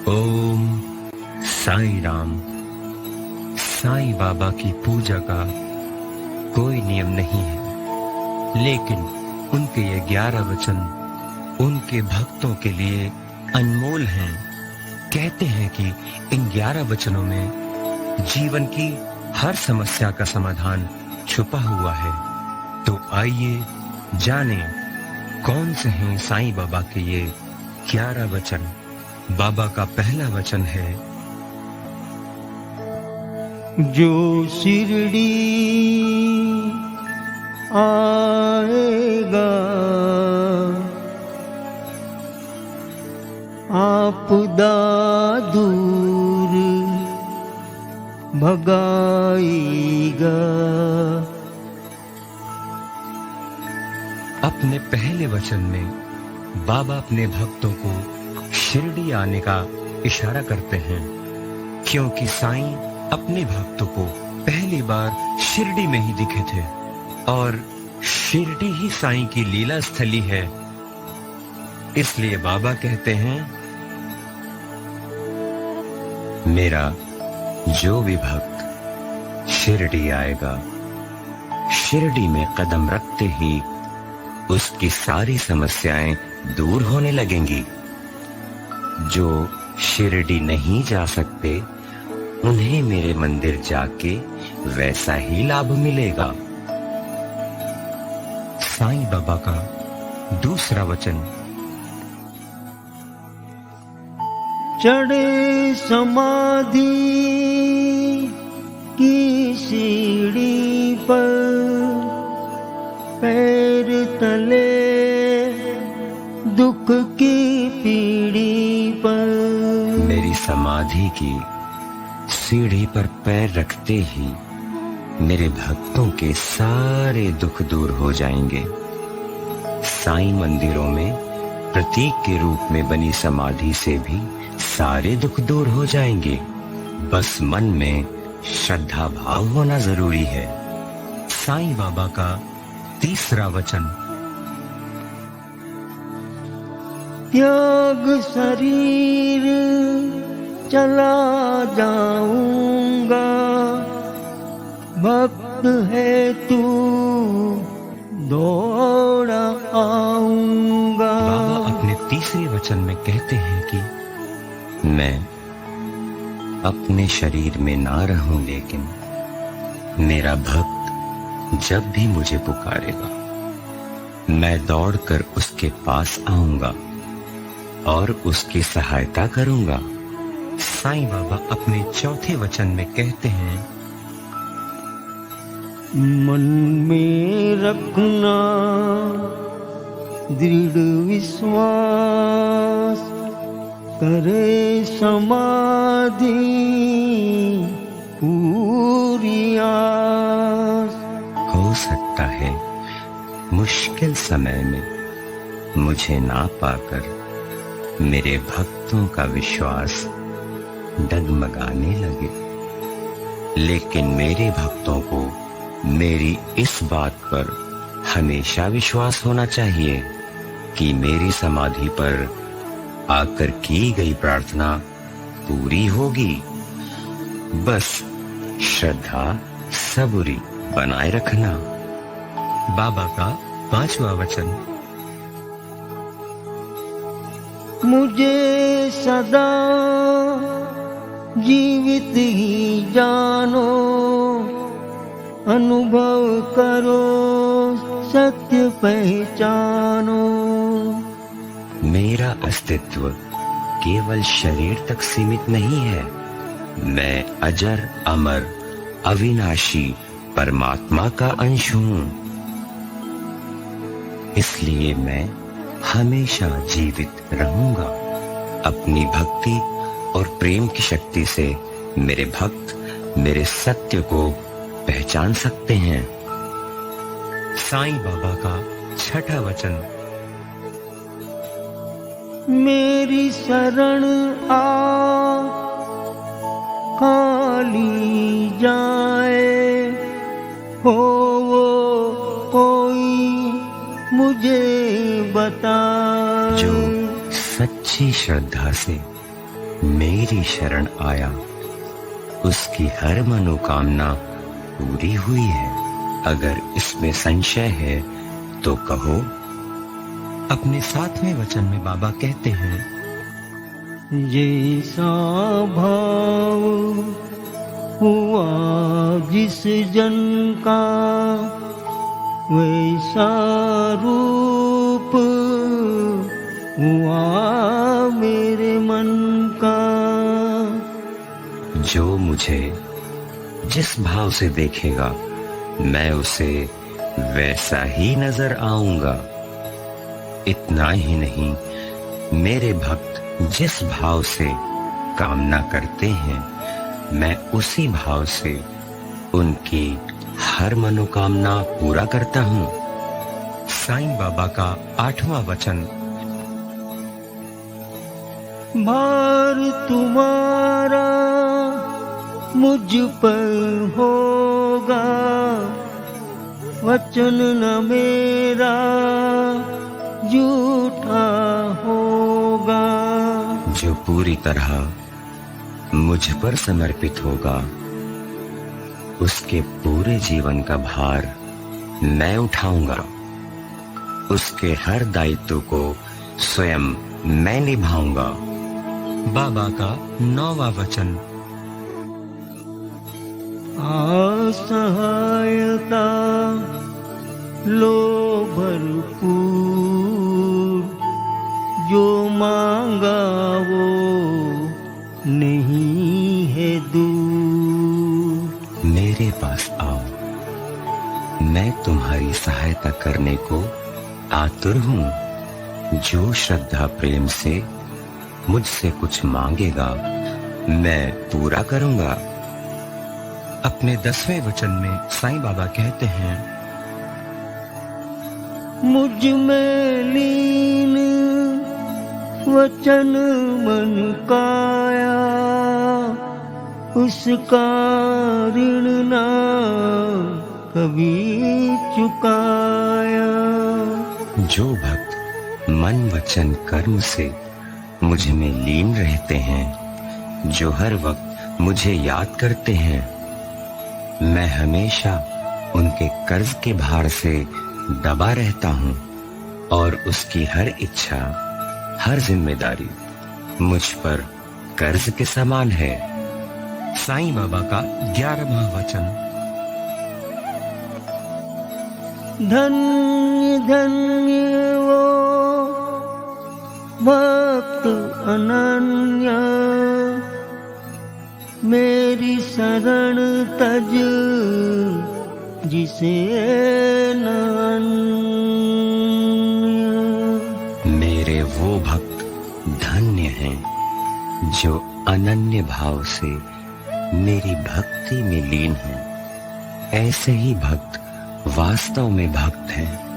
ओम साईं राम। साईं बाबा की पूजा का कोई नियम नहीं है, लेकिन उनके ये 11 वचन उनके भक्तों के लिए अनमोल हैं। कहते हैं कि इन 11 वचनों में जीवन की हर समस्या का समाधान छुपा हुआ है। तो आइए जानें कौन से हैं साईं बाबा के ये 11 वचन। बाबा का पहला वचन है, जो शिरडी आएगा आपदा दूर भगाएगा। अपने पहले वचन में बाबा अपने भक्तों को शिरडी आने का इशारा करते हैं, क्योंकि साईं अपने भक्तों को पहली बार शिरडी में ही दिखे थे और शिरडी ही साईं की लीला स्थली है। इसलिए बाबा कहते हैं, मेरा जो भी भक्त शिरडी आएगा, शिरडी में कदम रखते ही उसकी सारी समस्याएं दूर होने लगेंगी। जो शिरडी नहीं जा सकते, उन्हें मेरे मंदिर जाके वैसा ही लाभ मिलेगा। साईं बाबा का दूसरा वचन, चढ़े समाधि की सीढ़ी पर पैर तले दुख की पीढ़ी पर। मेरी समाधि की सीढ़ी पर पैर रखते ही मेरे भक्तों के सारे दुख दूर हो जाएंगे। साईं मंदिरों में प्रतीक के रूप में बनी समाधि से भी सारे दुख दूर हो जाएंगे। बस मन में श्रद्धा भाव होना जरूरी है। साईं बाबा का तीसरा वचन, त्याग शरीर चला जाऊंगा, भक्त है तू दौड़ा आऊंगा। बाबा अपने तीसरे वचन में कहते हैं कि मैं अपने शरीर में ना रहूं, लेकिन मेरा भक्त जब भी मुझे पुकारेगा, मैं दौड़कर उसके पास आऊंगा और उसकी सहायता करूंगा। साईं बाबा अपने चौथे वचन में कहते हैं, मन में रखना दृढ़ विश्वास, करे समाधि पूरी आस। हो सकता है मुश्किल समय में मुझे ना पाकर मेरे भक्तों का विश्वास डगमगाने लगे, लेकिन मेरे भक्तों को मेरी इस बात पर हमेशा विश्वास होना चाहिए कि मेरी समाधि पर आकर की गई प्रार्थना पूरी होगी। बस श्रद्धा सबूरी बनाए रखना। बाबा का पांचवा वचन, मुझे सदा जीवित ही जानो, अनुभव करो सत्य पहचानो। मेरा अस्तित्व केवल शरीर तक सीमित नहीं है। मैं अजर अमर अविनाशी परमात्मा का अंश हूं। इसलिए मैं हमेशा जीवित रहूंगा। अपनी भक्ति और प्रेम की शक्ति से मेरे भक्त मेरे सत्य को पहचान सकते हैं। साईं बाबा का छठा वचन, मेरी शरण आ खाली जाए, हो वो कोई मुझे बता। जो सच्ची श्रद्धा से मेरी शरण आया, उसकी हर मनोकामना पूरी हुई है। अगर इसमें संशय है तो कहो। अपने 7वें वचन में बाबा कहते हैं, जैसा भाव हुआ जिस जन का, वैसा रूप हुआ मेरे मन का। जो मुझे जिस भाव से देखेगा मैं उसे वैसा ही नजर आऊंगा। इतना ही नहीं, मेरे भक्त जिस भाव से कामना करते हैं मैं उसी भाव से उनकी हर मनोकामना पूरा करता हूँ। साईं बाबा का 8वां वचन, भार तुम्हारा मुझ पर होगा, वचन न मेरा झूठा होगा। जो पूरी तरह मुझ पर समर्पित होगा उसके पूरे जीवन का भार मैं उठाऊंगा। उसके हर दायित्व को स्वयं मैं निभाऊंगा। बाबा का 9वां वचन, असहायता लो भरपूर, जो मांगा वो नहीं है दूर। मेरे पास आओ, मैं तुम्हारी सहायता करने को आतुर हूँ। जो श्रद्धा प्रेम से मुझसे कुछ मांगेगा मैं पूरा करूंगा। अपने 10वें वचन में साईं बाबा कहते हैं, मुझ में लीन वचन मन काया, उसका ऋण ना कभी चुकाया। जो भक्त मन वचन कर्म से मुझ में लीन रहते हैं, जो हर वक्त मुझे याद करते हैं, मैं हमेशा उनके कर्ज के भार से दबा रहता हूँ और उसकी हर इच्छा, हर जिम्मेदारी मुझ पर कर्ज के समान है। साईं बाबा का 11वां वचन, धन्य धन्य वो भक्त अनन्य, मेरी शरण तज जिसे न अन्य। मेरे वो भक्त धन्य हैं जो अनन्य भाव से मेरी भक्ति में लीन हैं। ऐसे ही भक्त वास्तव में भक्त हैं।